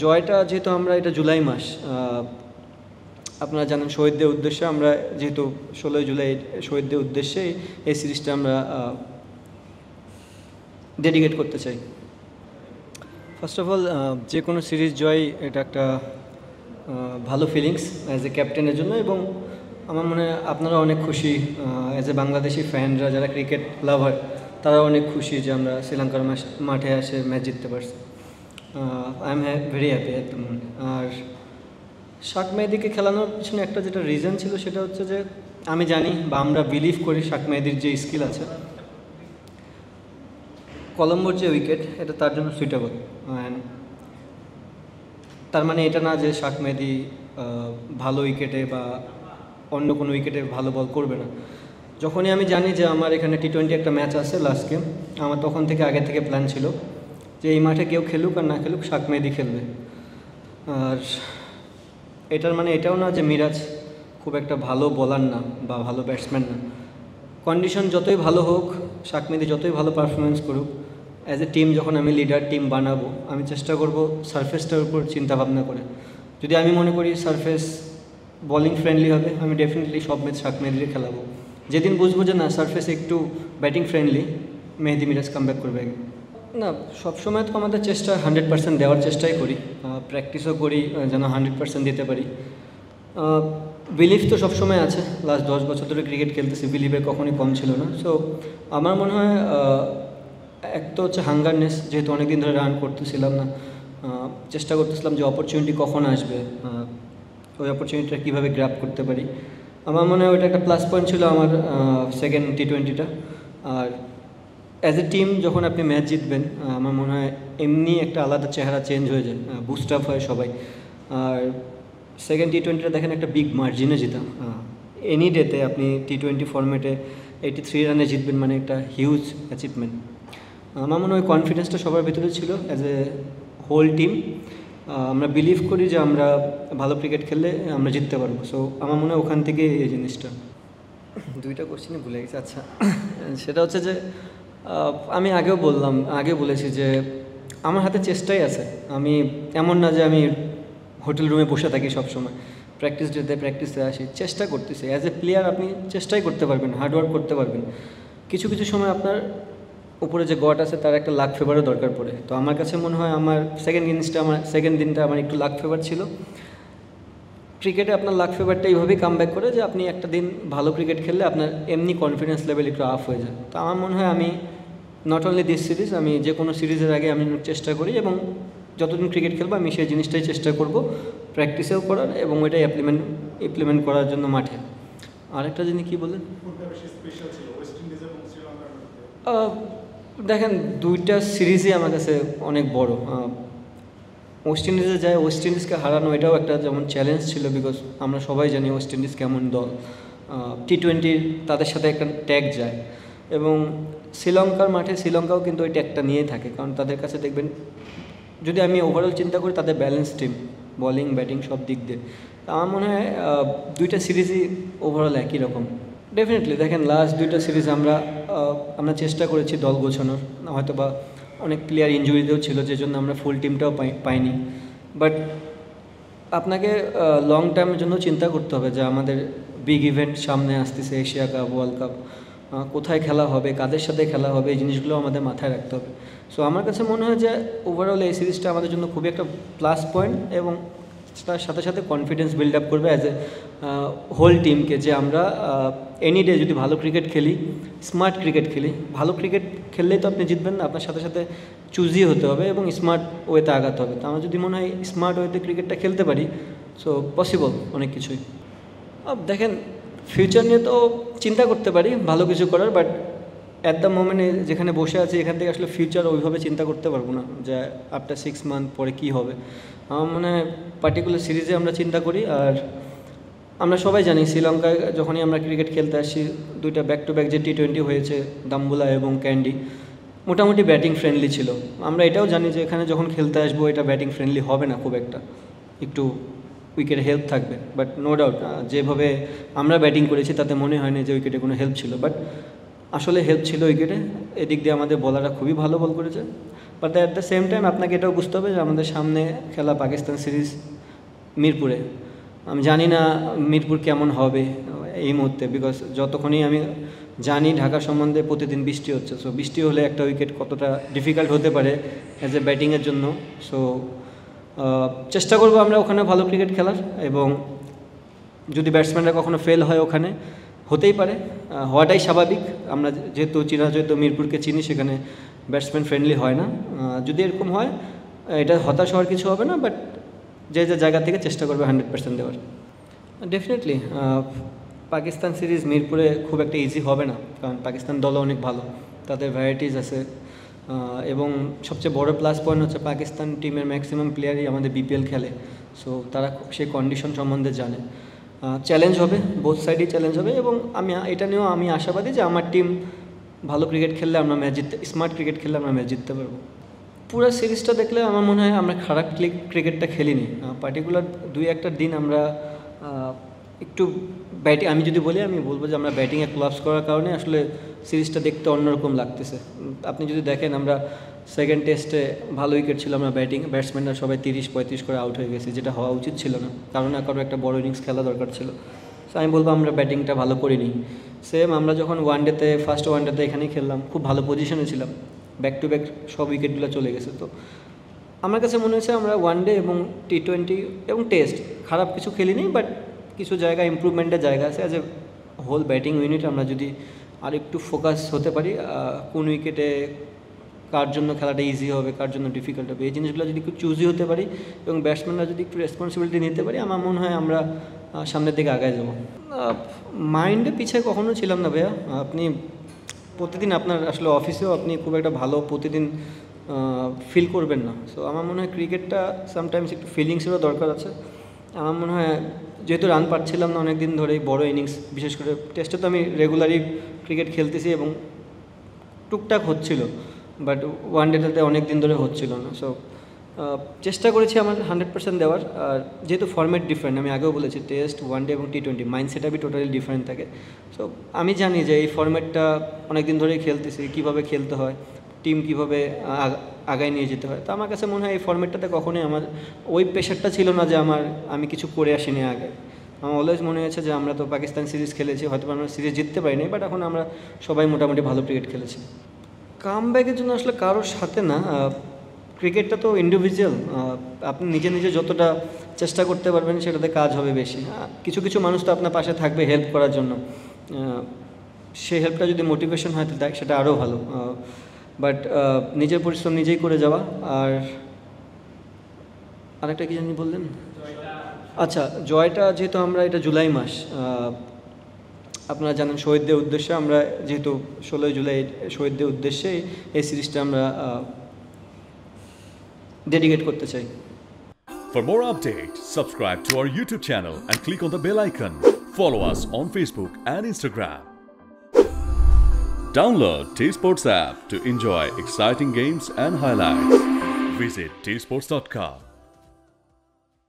জয়টা যেহেতু আমরা এটা জুলাই মাস, আপনারা জানেন শহীদদের উদ্দেশ্যে আমরা যেহেতু 16 জুলাই শহীদদের উদ্দেশ্যে এই সিরিজটা আমরা ডেডিকেট করতে চাই। ফার্স্ট অফ অল যে কোনো সিরিজ জয় এটা একটা ভালো ফিলিংস অ্যাজ এ ক্যাপ্টেনের জন্য, এবং আমার মনে হয় আপনারা অনেক খুশি অ্যাজ এ বাংলাদেশি ফ্যানরা যারা ক্রিকেট লাভার তারা অনেক খুশি যে আমরা শ্রীলঙ্কার মাঠে এসে ম্যাচ জিততে পারছি। I am very happy at the moment. আর শাক মেহেদীকে খেলানোর পিছনে একটা যেটা রিজন ছিল সেটা হচ্ছে যে আমি জানি বা আমরা বিলিভ করি শাক মেহেদীর যে স্কিল আছে, কলম্বোর যে উইকেট এটা তার জন্য সুইটেবল। অ্যান্ড তার মানে এটা না যে শাক মেহেদী ভালো উইকেটে বা অন্য কোনো উইকেটে ভালো বল করবে না। যখনই আমি জানি যে আমার এখানে টি20 একটা ম্যাচ আছে লাস্ট গেম, আমার তখন থেকে আগে থেকে প্ল্যান ছিল যে এই মাঠে কেউ খেলুক আর না খেলুক শাক মেহেদী খেলবে। আর এটার মানে এটাও না যে মিরাজ খুব একটা ভালো বোলার না বা ভালো ব্যাটসম্যান না। কন্ডিশন যতই ভালো হোক, শাক মেহেদী যতই ভালো পারফরমেন্স করুক, অ্যাজ এ টিম যখন আমি লিডার টিম বানাবো আমি চেষ্টা করব সারফেসটার উপর চিন্তাভাবনা করে। যদি আমি মনে করি সারফেস বোলিং ফ্রেন্ডলি হবে, আমি ডেফিনেটলি সব ম্যাচ শাক মেহেদীকে খেলাবো। যেদিন বুঝবো যে না সারফেস একটু ব্যাটিং ফ্রেন্ডলি, মেহেদী মিরাজ কামব্যাক করবে। না, সবসময় তো আমাদের চেষ্টা 100% দেওয়ার চেষ্টাই করি, প্র্যাকটিসও করি যেন 100% দিতে পারি। বিলিভ তো সবসময় আছে, লাস্ট 10 বছর ধরে ক্রিকেট খেলতেছি, বিলিভের কখনই কম ছিল না। সো আমার মনে হয় এক তো হচ্ছে হাঙ্গারনেস, যেহেতু অনেকদিন ধরে রান করতেছিলাম না, চেষ্টা করতেছিলাম যে অপরচুনিটি কখন আসবে, ওই অপরচুনিটিটা কীভাবে গ্র্যাব করতে পারি। আমার মনে হয় ওইটা একটা প্লাস পয়েন্ট ছিল আমার সেকেন্ড টি20টা। আর অ্যাজ এ টিম যখন আপনি ম্যাচ জিতবেন আমার মনে হয় এমনি একটা আলাদা চেহারা চেঞ্জ হয়ে যায়, বুস্ট আপ হয় সবাই। আর সেকেন্ড টি20টা দেখেন একটা বিগ মার্জিনে জিতা, এনি ডেতে আপনি টি20 ফরম্যাটে 83 রানে জিতবেন মানে একটা হিউজ অ্যাচিভমেন্ট। আমার মনে হয় কনফিডেন্সটা সবার ভিতরে ছিল অ্যাজ এ হোল টিম। আমরা বিলিভ করি যে আমরা ভালো ক্রিকেট খেললে আমরা জিততে পারবো। সো আমার মনে হয় ওখান থেকে এই জিনিসটা। দুইটা কোশ্চেনই ভুলে গেছি। আচ্ছা, সেটা হচ্ছে যে আমি আগে বলেছি যে আমার হাতে চেষ্টাই আছে। আমি এমন না যে আমি হোটেল রুমে বসে থাকি সবসময়, প্র্যাকটিস ডেতে প্র্যাকটিসে আসি, চেষ্টা করতেছি। অ্যাজ এ প্লেয়ার আপনি চেষ্টাই করতে পারবেন, হার্ডওয়ার্ক করতে পারবেন। কিছু কিছু সময় আপনার উপরে যে গড আছে তার একটা লাক ফেভারও দরকার পড়ে। তো আমার কাছে মনে হয় আমার সেকেন্ড দিনটা আমার একটু লাক ফেভার ছিল। ক্রিকেটে আপনার লাক ফেভারটা এইভাবেই কামব্যাক করে যে আপনি একটা দিন ভালো ক্রিকেট খেললে আপনার এমনি কনফিডেন্স লেভেল একটু আপ হয়ে যায়। তো আমার মনে হয় আমি নট অনলি দিস সিরিজ, আমি যে কোনো সিরিজের আগে আমি চেষ্টা করি এবং যতদিন ক্রিকেট খেলবো আমি সেই জিনিসটাই চেষ্টা করব প্র্যাকটিসেও করার এবং ওইটাই ইমপ্লিমেন্ট করার জন্য মাঠে। আরেকটা জিনিস কী বললেন? দেখেন দুইটা সিরিজই আমার কাছে অনেক বড়। ওয়েস্ট ইন্ডিজে যায়, ওয়েস্ট ইন্ডিজকে হারানো এটাও একটা যেমন চ্যালেঞ্জ ছিল, বিকজ আমরা সবাই জানি ওয়েস্ট ইন্ডিজ কেমন দল। টি20 তাদের সাথে একটা ট্যাগ যায়, এবং শ্রীলঙ্কার মাঠে শ্রীলঙ্কাও কিন্তু ওই ট্যাগটা নিয়েই থাকে, কারণ তাদের কাছে দেখবেন যদি আমি ওভারঅল চিন্তা করি তাদের ব্যালেন্স টিম, বলিং ব্যাটিং সব দিক দিয়ে। আমার মনে হয় দুইটা সিরিজই ওভারঅল একই রকম। ডেফিনেটলি দেখেন লাস্ট দুইটা সিরিজ আমরা চেষ্টা করেছি দল গোছানোর, হয়তো বা অনেক প্লেয়ার ইনজুরিতেও ছিল যে জন্য আমরা ফুল টিমটাও পাইনি। বাট আপনাকে লং টার্মের জন্য চিন্তা করতে হবে যে আমাদের বিগ ইভেন্ট সামনে আসতেছে, এশিয়া কাপ, ওয়ার্ল্ড কাপ, কোথায় খেলা হবে, কাদের সাথে খেলা হবে, এই জিনিসগুলো আমাদের মাথায় রাখতে হবে। সো আমার কাছে মনে হয় যে ওভারঅল এই সিরিজটা আমাদের জন্য খুবই একটা প্লাস পয়েন্ট, এবং তার সাথে সাথে কনফিডেন্স বিল্ড আপ করবে অ্যাজ এ হোল টিমকে, যে আমরা এনি ডে যদি ভালো ক্রিকেট খেলি, স্মার্ট ক্রিকেট খেলি। ভালো ক্রিকেট খেললেই তো আপনি জিতবেন না, আপনার সাথে সাথে চুজি হতে হবে এবং স্মার্ট ওয়েতে আগাতে হবে। তো আমার যদি মনে হয় স্মার্ট ওয়েতে ক্রিকেটটা খেলতে পারি, সো পসিবল অনেক কিছুই। দেখেন ফিউচার নিয়ে তো চিন্তা করতে পারি ভালো কিছু করার, বাট অ্যাট দ্য মোমেন্টে যেখানে বসে আছি এখান থেকে আসলে ফিউচার ওইভাবে চিন্তা করতে পারবো না যে আফটার 6 মান্থ পরে কী হবে। আমার মনে হয় পার্টিকুলার সিরিজে আমরা চিন্তা করি। আর আমরা সবাই জানি শ্রীলঙ্কায় যখনই আমরা ক্রিকেট খেলতে আসি, দুইটা ব্যাক টু ব্যাক যে টি20 হয়েছে, দাম্বুলা এবং ক্যান্ডি, মোটামুটি ব্যাটিং ফ্রেন্ডলি ছিল। আমরা এটাও জানি যে এখানে যখন খেলতে আসবো এটা ব্যাটিং ফ্রেন্ডলি হবে না খুব একটা, একটু উইকেটে হেল্প থাকবে। বাট নো ডাউট যেভাবে আমরা ব্যাটিং করেছি তাতে মনে হয়নি যে উইকেটে কোনো হেল্প ছিল। বাট আসলে হেল্প ছিল উইকেটে। এদিক দিয়ে আমাদের বলাররা খুবই ভালো বল করেছে, but at the same time আপনাকে এটাও বুঝতে হবে যে আমাদের সামনে খেলা পাকিস্তান সিরিজ মিরপুরে। আমি জানি না মিরপুর কেমন হবে এই মুহূর্তে, বিকজ যতক্ষণই আমি জানি ঢাকা সম্বন্ধে প্রতিদিন বৃষ্টি হচ্ছে। সো বৃষ্টি হলে একটা উইকেট কতটা ডিফিকাল্ট হতে পারে অ্যাজ এ ব্যাটিংয়ের জন্য। সো চেষ্টা করবো আমরা ওখানে ভালো ক্রিকেট খেলার, এবং যদি ব্যাটসম্যানরা কখনো ফেল হয় ওখানে, হতেই পারে, হওয়াটাই স্বাভাবিক। আমরা যেহেতু মিরপুরকে চিনি, সেখানে ব্যাটসম্যান ফ্রেন্ডলি হয় না। যদি এরকম হয়, এটা হতাশ হওয়ার কিছু হবে না, বাট যে জায়গা থেকে চেষ্টা করবে 100% দেওয়ার। ডেফিনেটলি পাকিস্তান সিরিজ মিরপুরে খুব একটা ইজি হবে না, কারণ পাকিস্তান দলও অনেক ভালো, তাদের ভ্যারাইটিস আছে, এবং সবচেয়ে বড় প্লাস পয়েন্ট হচ্ছে পাকিস্তান টিমের ম্যাক্সিমাম প্লেয়ারই আমাদের বিপিএল খেলে। সো তারা সেই কন্ডিশন সম্বন্ধে জানে। চ্যালেঞ্জ হবে, বোথ সাইডেই চ্যালেঞ্জ হবে, এবং এটা নিয়েও আমি আশাবাদী যে আমার টিম ভালো ক্রিকেট খেললে আমরা স্মার্ট ক্রিকেট খেললে আমরা ম্যাচ জিততে পারবো। পুরো সিরিজটা দেখলে আমার মনে হয় আমরা খারাপ ক্রিকেটটা খেলিনি। পার্টিকুলার 2-1 দিন আমরা একটু আমি যদি আমি বলবো যে আমরা ব্যাটিংয়ে কোলাপস করার কারণে আসলে সিরিজটা দেখতে অন্যরকম লাগতেছে। আপনি যদি দেখেন, আমরা সেকেন্ড টেস্টে ভালো উইকেট ছিল, আমরা ব্যাটসম্যানরা সবাই 30-35 করে আউট হয়ে গেছি, যেটা হওয়া উচিত ছিল না, কারণ কারো একটা বড় ইনিংস খেলা দরকার ছিল। সো আমি বলবো আমরা ব্যাটিংটা ভালো করিনি। সেম আমরা যখন ফার্স্ট ওয়ানডেতে এখানেই খেললাম, খুব ভালো পজিশনে ছিলাম, ব্যাক টু ব্যাক সব উইকেটগুলো চলে গেছে। তো আমার কাছে মনে হয়েছে আমরা ওয়ানডে এবং T20 এবং টেস্ট খারাপ কিছু খেলিনি, বাট কিছু জায়গা ইমপ্রুভমেন্টের জায়গা আছে। As a whole batting unit আমরা যদি আর একটু ফোকাস হতে পারি, কোন উইকেটে কার জন্য খেলাটা ইজি হবে, কার জন্য ডিফিকাল্ট হবে, এই জিনিসগুলো যদি একটু চুজি হতে পারি এবং ব্যাটসম্যানরা যদি একটু রেসপন্সিবিলিটি নিতে পারি, আমার মনে হয় আমরা সামনের দিকে আগায় যাব। মাইন্ডে পিছিয়ে কখনো ছিলাম না ভাইয়া। আপনি প্রতিদিন আপনার আসলে অফিসেও আপনি খুব একটা ভালো প্রতিদিন ফিল করবেন না। সো আমার মনে হয় ক্রিকেটটা সামটাইমস একটু ফিলিংসেরও দরকার আছে। আমার মনে হয় যেহেতু রান পাচ্ছিলাম না অনেক দিন ধরেই, বড় ইনিংস, বিশেষ করে টেস্টে তো আমি রেগুলারই ক্রিকেট খেলতেছি এবং টুকটাক হচ্ছিল, বাট ওয়ানডেটাতে অনেক দিন ধরে হচ্ছিল না। সো চেষ্টা করেছি আমার 100% দেওয়ার। আর যেহেতু ফর্ম্যাট ডিফারেন্ট, আমি আগেও বলেছি, টেস্ট, ওয়ানডে এবং T20 মাইন্ড সেটআপই টোটালি ডিফারেন্ট থাকে। সো আমি জানি যে এই ফর্ম্যাটটা অনেক দিন ধরেই খেলতেছি, কীভাবে খেলতে হয়, টিম কীভাবে আগায় নিয়ে যেতে হয়। তো আমার কাছে মনে হয় এই ফর্ম্যাটটাতে কখনোই আমার ওই প্রেশারটা ছিল না যে আমি কিছু করে আসিনি আগে। আমার অলওয়েজ মনে হয়েছে যে আমরা তো পাকিস্তান সিরিজ খেলেছি, হয়তো আমরা সিরিজ জিততে পারিনি, বাট এখন আমরা সবাই মোটামুটি ভালো ক্রিকেট খেলেছি। কামব্যাকের জন্য আসলে কারোর সাথে না, ক্রিকেটটা তো ইন্ডিভিজুয়াল। আপনি নিজে যতটা চেষ্টা করতে পারবেন সেটাতে কাজ হবে বেশি। কিছু কিছু মানুষ তো আপনার পাশে থাকবে হেল্প করার জন্য, সেই হেল্পটা যদি মোটিভেশন হয় তো সেটা আরও ভালো। বাট নিজের পরিশ্রম নিজেই করে যাওয়া। আর আরেকটা কি জানি বললেন? আচ্ছা, জয়টা যেহেতু আমরা এটা জুলাই মাস, আপনারা জানেন শহীদদের উদ্দেশ্যে আমরা যেহেতু 16 জুলাই শহীদদের উদ্দেশ্যে এই সিরিজটা আমরা ডেডিকেট করতে চাই। For more updates, subscribe to our YouTube channel and click on the bell icon. Follow us on Facebook and Instagram. Download T-Sports app to enjoy exciting games and highlights. Visit tsports.com.